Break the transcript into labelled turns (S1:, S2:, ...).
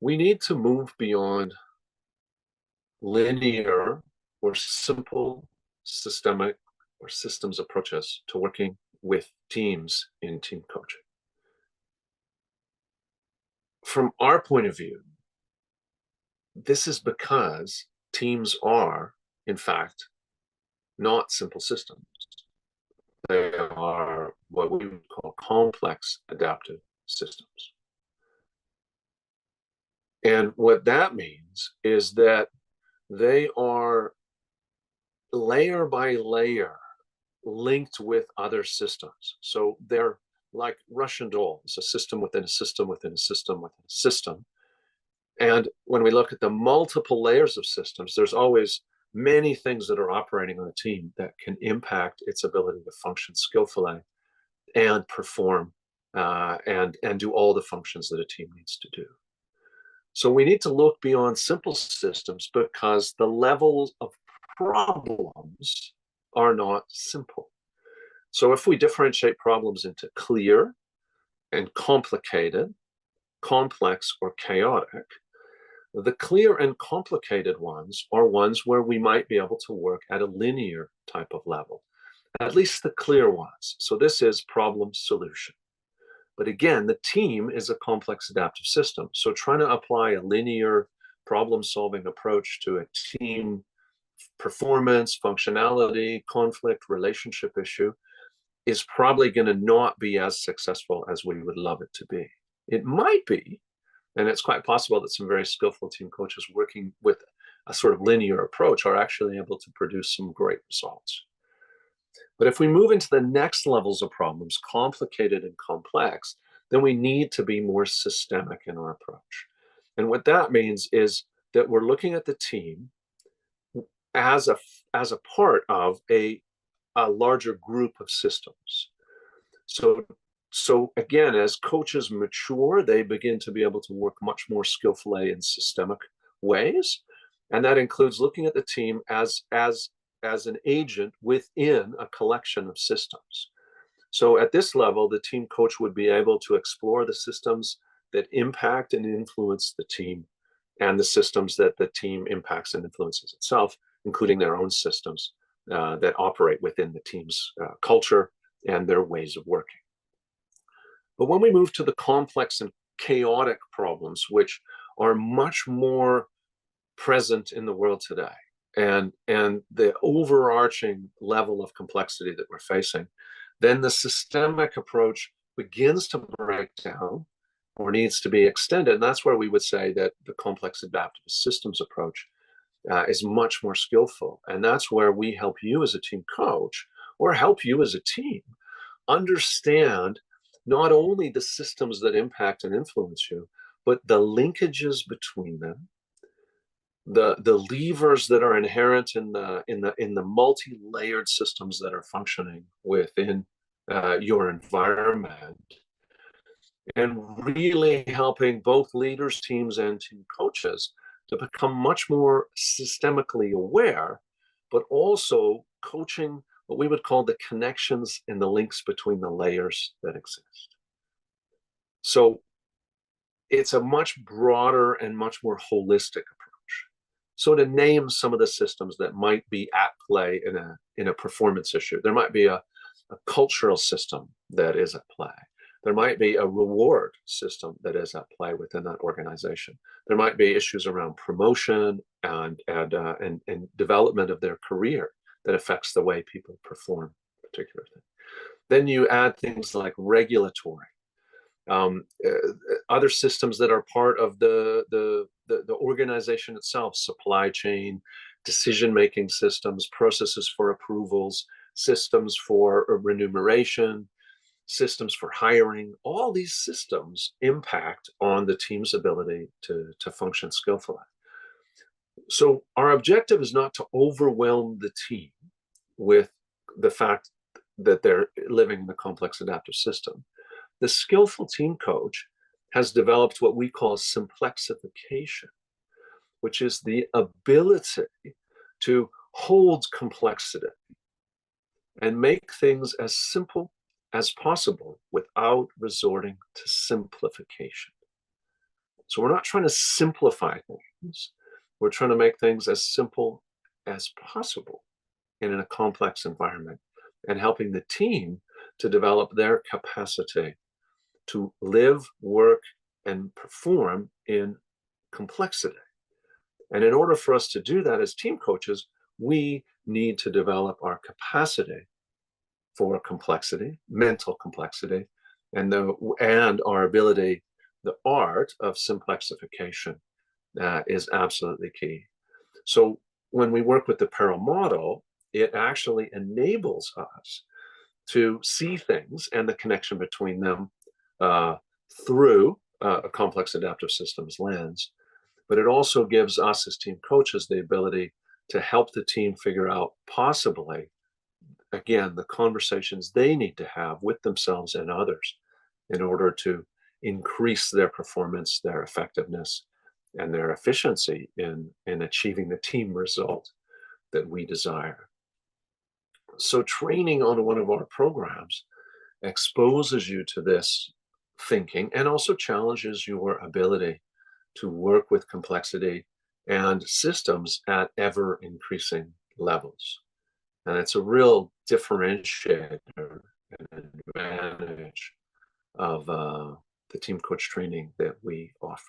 S1: we need to move beyond linear or simple systemic or systems approaches to working with teams in team coaching. From our point of view, this is because teams are, in fact, not simple systems. They are what we would call complex adaptive systems. And what that means is that they are layer by layer linked with other systems. So they're like Russian dolls, a system within a system within a system within a system. And when we look at the multiple layers of systems, there's always many things that are operating on a team that can impact its ability to function skillfully and perform and do all the functions that a team needs to do. So we need to look beyond simple systems because the levels of problems are not simple. So if we differentiate problems into clear and complicated, complex, or chaotic, the clear and complicated ones are ones where we might be able to work at a linear type of level, at least the clear ones. So this is problem solution. But again, the team is a complex adaptive system. So trying to apply a linear problem-solving approach to a team performance, functionality, conflict, relationship issue is probably going to not be as successful as we would love it to be. It might be, and it's quite possible that some very skillful team coaches working with a sort of linear approach are actually able to produce some great results. But if we move into the next levels of problems, complicated and complex, then we need to be more systemic in our approach. And what that means is that we're looking at the team as a part of a larger group of systems. So again, as coaches mature, they begin to be able to work much more skillfully in systemic ways. And that includes looking at the team as an agent within a collection of systems. So at this level, the team coach would be able to explore the systems that impact and influence the team and the systems that the team impacts and influences itself, including their own systems that operate within the team's culture and their ways of working. But when we move to the complex and chaotic problems, which are much more present in the world today, and the overarching level of complexity that we're facing, then the systemic approach begins to break down or needs to be extended. And that's where we would say that the complex adaptive systems approach is much more skillful. And that's where we help you as a team coach or help you as a team understand not only the systems that impact and influence you, but the linkages between them, the levers that are inherent in the multi-layered systems that are functioning within your environment, and really helping both leaders, teams, and team coaches to become much more systemically aware, but also coaching what we would call the connections and the links between the layers that exist. So it's a much broader and much more holistic approach. So to name some of the systems that might be at play in a performance issue, there might be a cultural system that is at play. There might be a reward system that is at play within that organization. There might be issues around promotion and development of their career that affects the way people perform a particular thing. Then you add things like regulatory, other systems that are part of the organization itself, supply chain, decision-making systems, processes for approvals, systems for remuneration, systems for hiring. All these systems impact on the team's ability to function skillfully. So our objective is not to overwhelm the team with the fact that they're living in a complex adaptive system. The skillful team coach has developed what we call simplexification, which is the ability to hold complexity and make things as simple as possible without resorting to simplification. So we're not trying to simplify things. We're trying to make things as simple as possible in a complex environment and helping the team to develop their capacity to live, work, and perform in complexity. And in order for us to do that as team coaches, we need to develop our capacity for complexity, mental complexity, and our ability, the art of simplexification is absolutely key. So when we work with the Perel model, it actually enables us to see things and the connection between them uh, through a complex adaptive systems lens. But it also gives us as team coaches the ability to help the team figure out possibly, again, the conversations they need to have with themselves and others in order to increase their performance, their effectiveness, and their efficiency in achieving the team result that we desire. So training on one of our programs exposes you to this thinking and also challenges your ability to work with complexity and systems at ever increasing levels. And it's a real differentiator and advantage of the team coach training that we offer.